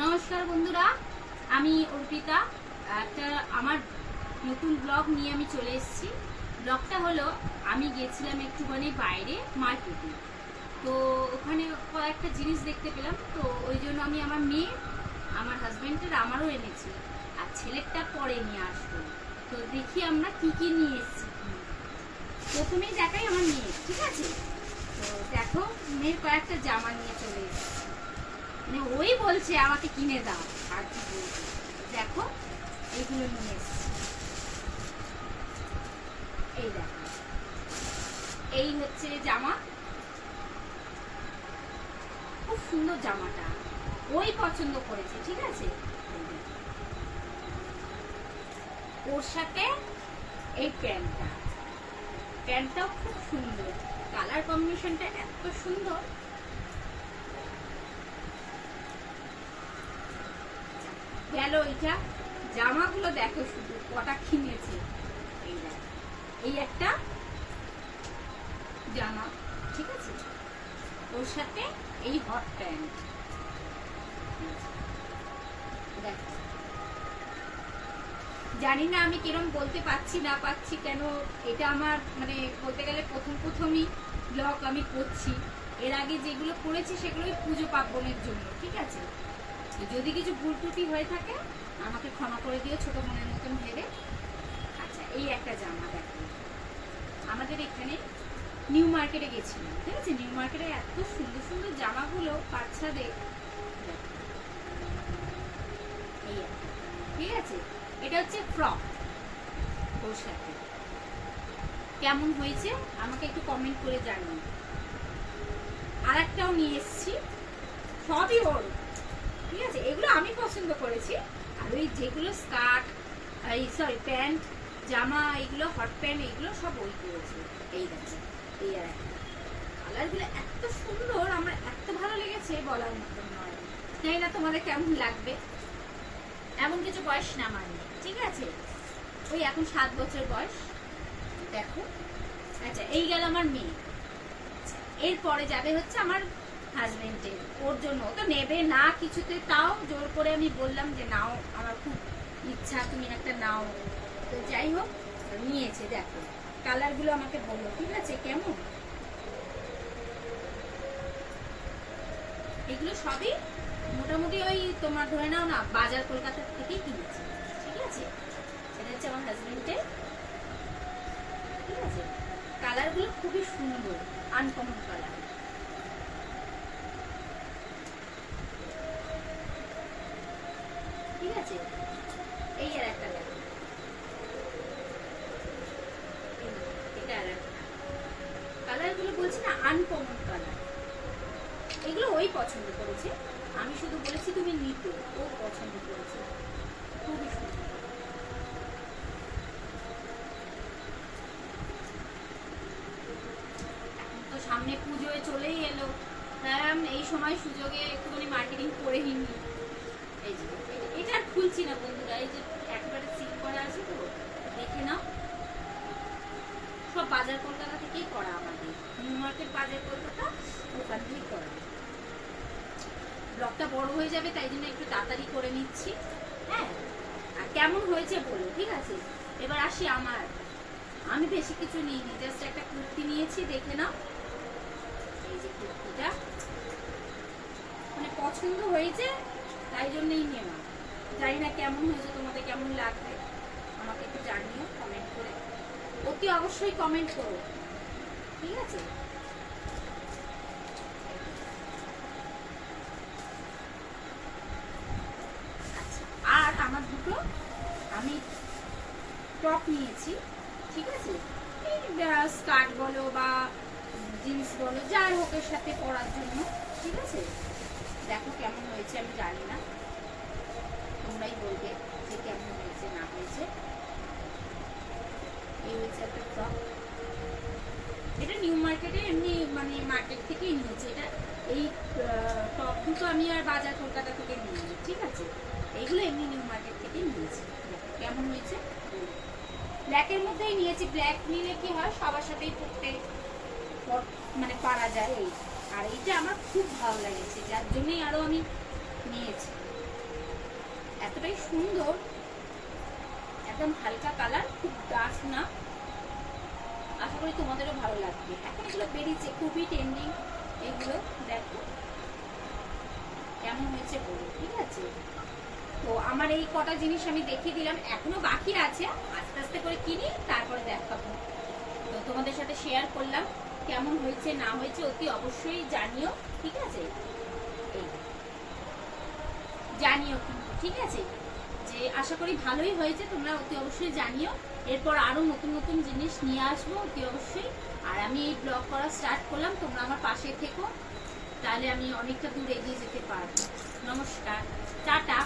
নমস্কার বন্ধুরা, আমি অর্পিতা। একটা আমার নতুন ব্লগ নিয়ে আমি চলে এসেছি। ব্লগটা হলো, আমি গেছিলাম একটুখানি বাইরে মার্কেটে। তো ওখানে কয়েকটা জিনিস দেখতে পেলাম, তো ওই জন্য আমি আমার মেয়ে, আমার হাজব্যান্ডের আমারও এনেছি, আর ছেলেরটা পরে নিয়ে আসবো। তো দেখি আমরা কি কি নিয়ে এসেছি। প্রথমেই দেখাই আমার মেয়ে, ঠিক আছে? তো দেখো, মেয়ের কয়েকটা জামা নিয়ে চলে এসেছি। মানে ওই বলছে আমাকে কিনে দাও, আর কি বলছে। দেখো, এইগুলো নিয়ে এসেছি। এই দেখো, এই হচ্ছে জামা, খুব সুন্দর জামাটা, ওই পছন্দ করেছে, ঠিক আছে? ওর সাথে এই প্যান্টটাও খুব সুন্দর, কালার কম্বিনেশনটা এত সুন্দর। গেল এইটা, জামাগুলো দেখো শুধু কটা কিনেছে। এই দেখো, এই একটা জামা, ঠিক আছে, ওর সাথে এই হট প্যান্ট। দেখো, জানি না আমি কিরম বলতে পারছি না পাচ্ছি, কেন এটা আমার মানে বলতে গেলে প্রথমই ব্লগ আমি করছি। এর আগে যেগুলো করেছি সেগুলোই পুজো পার্বণের জন্য, ঠিক আছে? যদি কিছু ভুল ত্রুটি হয়ে থাকে আমাকে ক্ষমা করে দিও, ছোট মনের মতন ভেবে। আচ্ছা, এই একটা জামা দেখো, আমাদের এখানে নিউ মার্কেটে গেছিলাম, ঠিক আছে? নিউ মার্কেটে এত সুন্দর সুন্দর জামাগুলো বাচ্চাদের, এই একটা, ঠিক আছে? এটা হচ্ছে ফ্রক, ওর সাথে কেমন হয়েছে আমাকে একটু কমেন্ট করে জানিও। আর একটাও নিয়ে এসেছি, সবই ওর, ঠিক আছে? এগুলো আমি পছন্দ করেছি। আর ওই যেগুলো স্কার্ট, এই সরি প্যান্ট, জামা, এগুলো হট প্যান্ট, এগুলো সব ওই করেছে। এই দেখো, এই আর একটা, কালারগুলো এত সুন্দর, আমার এত ভালো লেগেছে বলার মতন নয়। জানি না তোমাদের কেমন লাগবে। এমন কিছু বয়স না আমার, ঠিক আছে? ওই এখন 7 বছর বয়স, দেখো। আচ্ছা, এই গেল আমার মেয়ে। এরপরে যাবে হচ্ছে আমার হাজবেন্ডের, ওর জন্য তো নেবে না কিছুতে, তাও জোর করে আমি বললাম যে নাও, আমার খুব ইচ্ছা, তুমি একটা নাও। তো যাই হোক, নিয়েছে। দেখো কালারগুলো আমাকে বলো, ঠিক আছে, কেমন? এগুলো সবই মোটামুটি ওই তোমার ধরে নাও না, বাজার কলকাতা থেকেই কিনেছি, ঠিক আছে? এটা হচ্ছে আমার হাজবেন্ডের, ঠিক আছে? কালারগুলো খুবই সুন্দর, আনকমন কালার। ঠিক আছে, এই আর একটা দেখো, এটা আর একটা, কালারগুলো বলছি না আনকমন কালার। এগুলো ওই পছন্দ করেছে, আমি শুধু বলেছি তুমি নিতে, ও পছন্দ করেছে, খুবই সুন্দর। তো সামনে পুজোয় চলেই এলো, এই সময় সুযোগে একটুখানি মার্কেটিং করে নি। এই যে এটা আর খুলছি না বন্ধুরা, এই যে একবারে সিল করা আছে, তো দেখে নাও। সব বাজার কলকাতা থেকেই করা, আমাদের নিউ মার্কেট বাজার কলকাতা, ওখান থেকেই করা। ব্লগটা বড় হয়ে যাবে, তাই জন্য একটু তাড়াতাড়ি করে নিচ্ছি। হ্যাঁ, আর কেমন হয়েছে বলো, ঠিক আছে? এবার আসি আমি বেশি কিছু নিইনি, জাস্ট একটা কুর্তি নিয়েছি, দেখে নাও। এই যে কুর্তিটা মানে পছন্দ হয়েছে, তাই জন্যই নেওয়া। জানি না কেমন হয়েছে, তোমাদের কেমন লাগবে আমাকে একটু জানিও কমেন্ট করে, অতি অবশ্যই কমেন্ট করো, ঠিক আছে? আচ্ছা, আর আমার দুটো আমি টপ নিয়েছি, ঠিক আছে? এই স্কার্ট বলো বা জিন্স বলো, যাই হোক, এর সাথে পরার জন্য, ঠিক আছে? দেখো কেমন হয়েছে, আমি জানি না, তোমরাই বলবে যে কেমন হয়েছে না হয়েছে। এই হয়েছে একটা ফ্রক, এটা নিউ মার্কেটে এমনি মানে মার্কেট থেকেই নিয়েছি। এটা এই টপ দুটো আমি আর বাজার কলকাতা থেকে নিয়েছি, ঠিক আছে? এইগুলো এমনি নিউ মার্কেট থেকেই নিয়েছি। কেমন হয়েছে? ব্ল্যাকের মধ্যেই নিয়েছি, ব্ল্যাক নিলে কি হয় সবার সাথেই পড়তে মানে পারা যায়। এই আর এইটা আমার খুব ভালো লেগেছে, যার জন্যই আরো আমি নিয়েছি। সুন্দর, একদম হালকা কালার, খুব ডার্ক না। আশা করি তোমাদেরও ভালো লাগবে। এখন এগুলো বেরিয়েছে, খুবই ট্রেন্ডিং এগুলো। দেখো কেমন হয়েছে বলো, ঠিক আছে? তো আমার এই কটা জিনিস আমি দেখিয়ে দিলাম, এখনো বাকি আছে, আস্তে আস্তে করে কিনি তারপরে দেখাবো। তো তোমাদের সাথে শেয়ার করলাম, কেমন হয়েছে না হয়েছে অতি অবশ্যই জানিও, ঠিক আছে? এই জানিও কিন্তু, ঠিক আছে? যে আশা করি ভালোই হয়েছে, তোমরা অতি অবশ্যই জানিও। এরপর আরো নতুন নতুন জিনিস নিয়ে আসবো অতি অবশ্যই। আর আমি এই ব্লগ করা স্টার্ট করলাম, তোমরা আমার পাশে থেকো, তাহলে আমি অনেকটা দূর এগিয়ে যেতে পারবো। নমস্কার, টাটা।